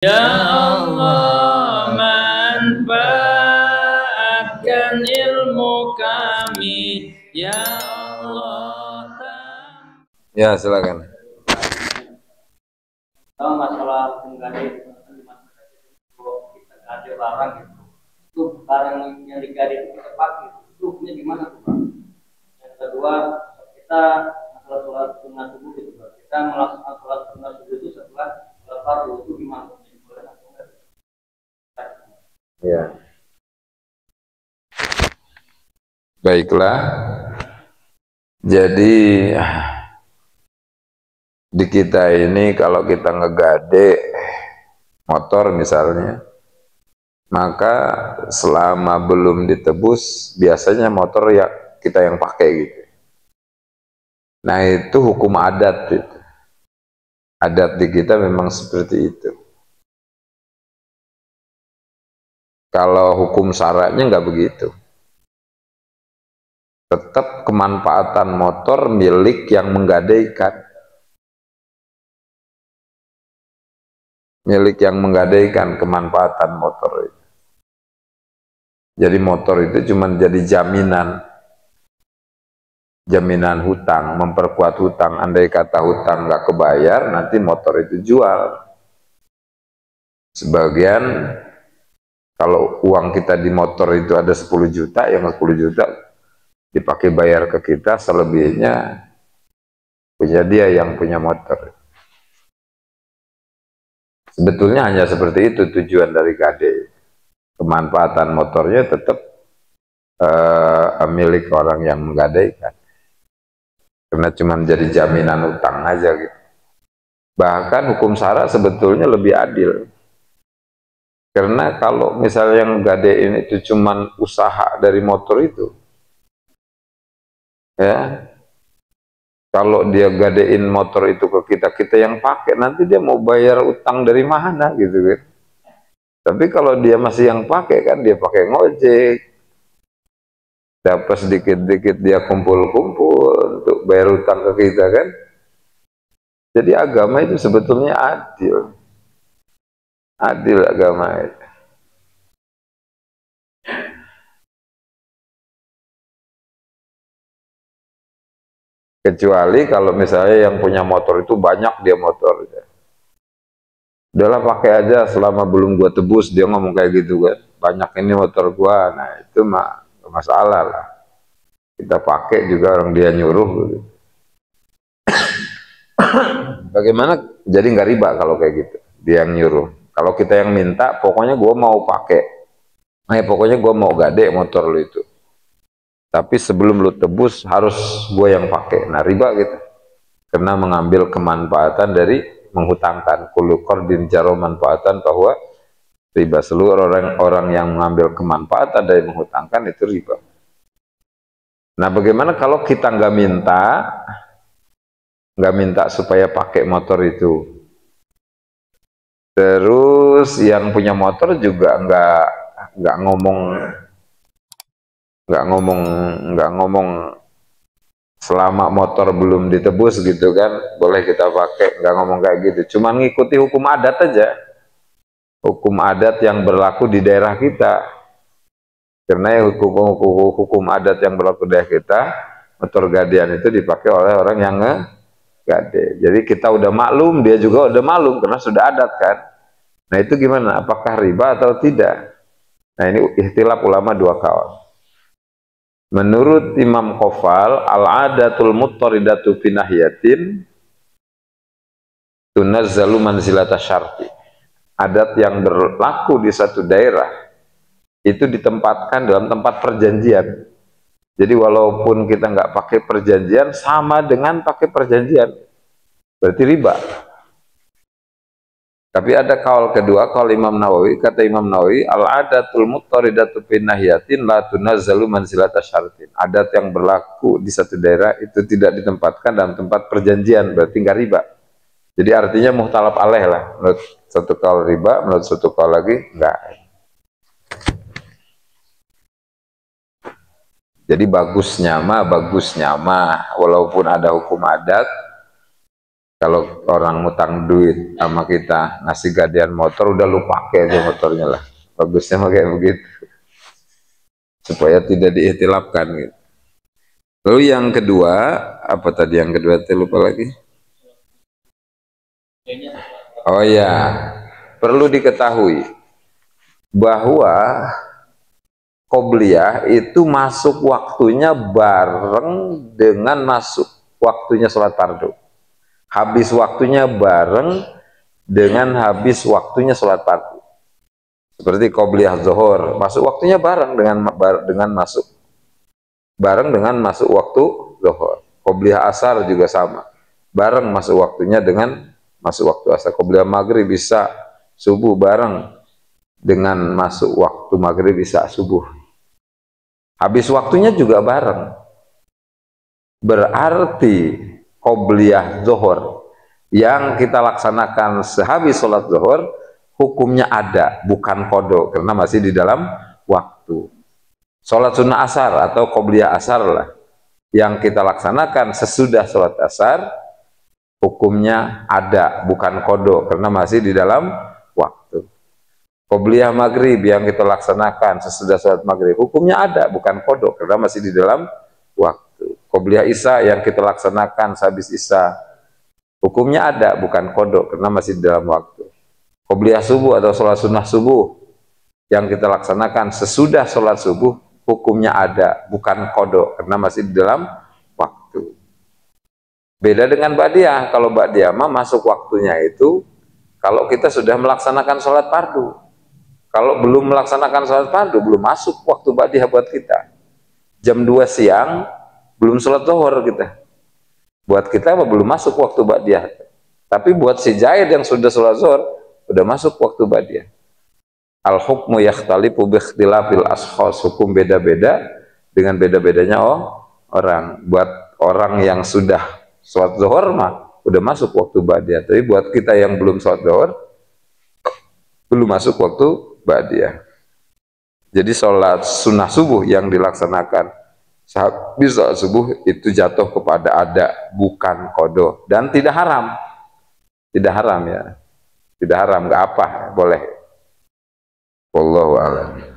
Ya Allah, manfaatkan ilmu kami. Ya Allah. Ya, silakan. Kalau masalah menggadai kita gade barang itu barang yang digade itu kita pakai itu hukumnya gimana tuh Pak? Yang kedua kita masalah sholat sunat subuh gitu Pak. Kita melaksanakan sholat sunat subuh itu setelah sholat fardu itu gimana? Boleh atau enggak? Ya. Baiklah. Jadi di kita ini kalau kita ngegade motor misalnya, maka selama belum ditebus biasanya motor ya kita yang pakai gitu. Nah, itu hukum adat gitu. Adat di kita memang seperti itu. Kalau hukum syaratnya nggak begitu. Tetap kemanfaatan motor milik yang menggadaikan. Milik yang menggadaikan kemanfaatan motor itu. Jadi motor itu cuma jadi jaminan hutang, memperkuat hutang. Andai kata hutang nggak kebayar, nanti motor itu jual. Sebagian kalau uang kita di motor itu ada 10 juta, yang 10 juta dipakai bayar ke kita, selebihnya punya dia yang punya motor. Sebetulnya hanya seperti itu tujuan dari KD. Kemanfaatan motornya tetap milik orang yang menggadaikan. Karena cuma jadi jaminan utang aja gitu. Bahkan hukum syara sebetulnya lebih adil. Karena kalau misalnya yang gadein itu cuma usaha dari motor itu, ya, kalau dia gadein motor itu ke kita, kita yang pakai, nanti dia mau bayar utang dari mana gitu kan. Tapi kalau dia masih yang pakai kan, dia pakai ngojek, dapat sedikit-sedikit dia kumpul-kumpul untuk bayar utang ke kita kan. Jadi agama itu sebetulnya adil. Adil agama itu. Kecuali kalau misalnya yang punya motor itu banyak dia motornya. Udahlah pakai aja selama belum gua tebus, dia ngomong kayak gitu kan. Banyak ini motor gua, nah itu mah masalah lah. Kita pakai juga orang dia nyuruh gitu. Bagaimana jadi nggak riba kalau kayak gitu, dia yang nyuruh. Kalau kita yang minta, pokoknya gua mau pakai. Pokoknya gua mau gade motor lu itu. Tapi sebelum lu tebus harus gue yang pakai. Nah, riba gitu. Karena mengambil kemanfaatan dari menghutangkan. Kullu qardin jaro manfaatan bahwa riba, seluruh orang yang mengambil kemanfaatan dari menghutangkan itu riba. Nah, bagaimana kalau kita nggak minta supaya pakai motor itu? Terus yang punya motor juga nggak ngomong selama motor belum ditebus gitu kan, boleh kita pakai, nggak ngomong kayak gitu. Cuman ngikuti hukum adat aja, hukum adat yang berlaku di daerah kita. Karena hukum adat yang berlaku di daerah kita, motor gadean itu dipakai oleh orang yang ngegade. Jadi kita udah maklum, dia juga udah maklum karena sudah adat kan. Nah, itu gimana? Apakah riba atau tidak? Nah, ini ikhtilaf ulama dua kaul. Menurut Imam Qofal, al-adatul muttaridatu fi nahyatin tunazzalu manzilata syarti. Adat yang berlaku di satu daerah itu ditempatkan dalam tempat perjanjian. Jadi walaupun kita nggak pakai perjanjian, sama dengan pakai perjanjian. Berarti riba. Tapi ada kaul kedua, kaul Imam Nawawi, kata Imam Nawawi, al-adatul muttaridatu fi nahyatin la tunazzalu manzilata syartin. Adat yang berlaku di satu daerah itu tidak ditempatkan dalam tempat perjanjian, berarti nggak riba. Jadi artinya muhtalaf alaih lah. Menurut satu kaul riba, menurut satu kaul lagi enggak. Jadi bagusnya mah, walaupun ada hukum adat, Kalau orang ngutang duit sama kita ngasih gadean motor, udah lu pakai aja motornya lah. Bagusnya mah kayak begitu, supaya tidak diihtilafkan gitu. Lalu yang kedua, apa tadi yang kedua? Saya lupa lagi. Oh ya, perlu diketahui bahwa qobliyah itu masuk waktunya bareng dengan masuk waktunya sholat fardu. Habis waktunya bareng dengan habis waktunya sholat fardu. Seperti qobliyah zuhur, masuk waktunya bareng dengan masuk waktu zuhur. Qobliyah asar juga sama, bareng masuk waktunya dengan masuk waktu asar. Qobliyah maghrib bisa subuh bareng dengan masuk waktu maghrib bisa subuh. Habis waktunya juga bareng. Berarti qobliyah zuhur yang kita laksanakan sehabis sholat zuhur, hukumnya ada, bukan qada, karena masih di dalam waktu. Sholat sunnah asar atau qobliyah asar lah, yang kita laksanakan sesudah sholat asar, hukumnya ada, bukan qada, karena masih di dalam waktu. Qobliyah maghrib yang kita laksanakan sesudah sholat maghrib, hukumnya ada, bukan qada, karena masih di dalam waktu. Qobliyah isya yang kita laksanakan sehabis isya, hukumnya ada, bukan qada, karena masih di dalam waktu. Qobliyah subuh atau sholat sunnah subuh yang kita laksanakan sesudah sholat subuh, hukumnya ada, bukan qada, karena masih di dalam waktu. Beda dengan ba'diyah. Kalau ba'diyah mah masuk waktunya itu kalau kita sudah melaksanakan sholat fardu. Kalau belum melaksanakan sholat fardu, belum masuk waktu ba'diyah buat kita. Jam 2 siang belum sholat zuhur kita. Buat kita belum masuk waktu ba'diyah. Tapi buat si Zaid yang sudah sholat zuhur, udah masuk waktu ba'diyah. Al-hukmu yakhtalifu biikhtilafil ashkhas, hukum beda-beda dengan beda-bedanya orang. Buat orang yang sudah sholat zuhur mah udah masuk waktu ba'diyah. Tapi buat kita yang belum sholat zuhur, belum masuk waktu ba'diyah. Jadi sholat sunnah subuh yang dilaksanakan habis sholat subuh itu jatuh kepada ada, bukan qada, dan tidak haram. Tidak haram ya. Tidak haram, nggak apa, boleh. Wallahu a'lam.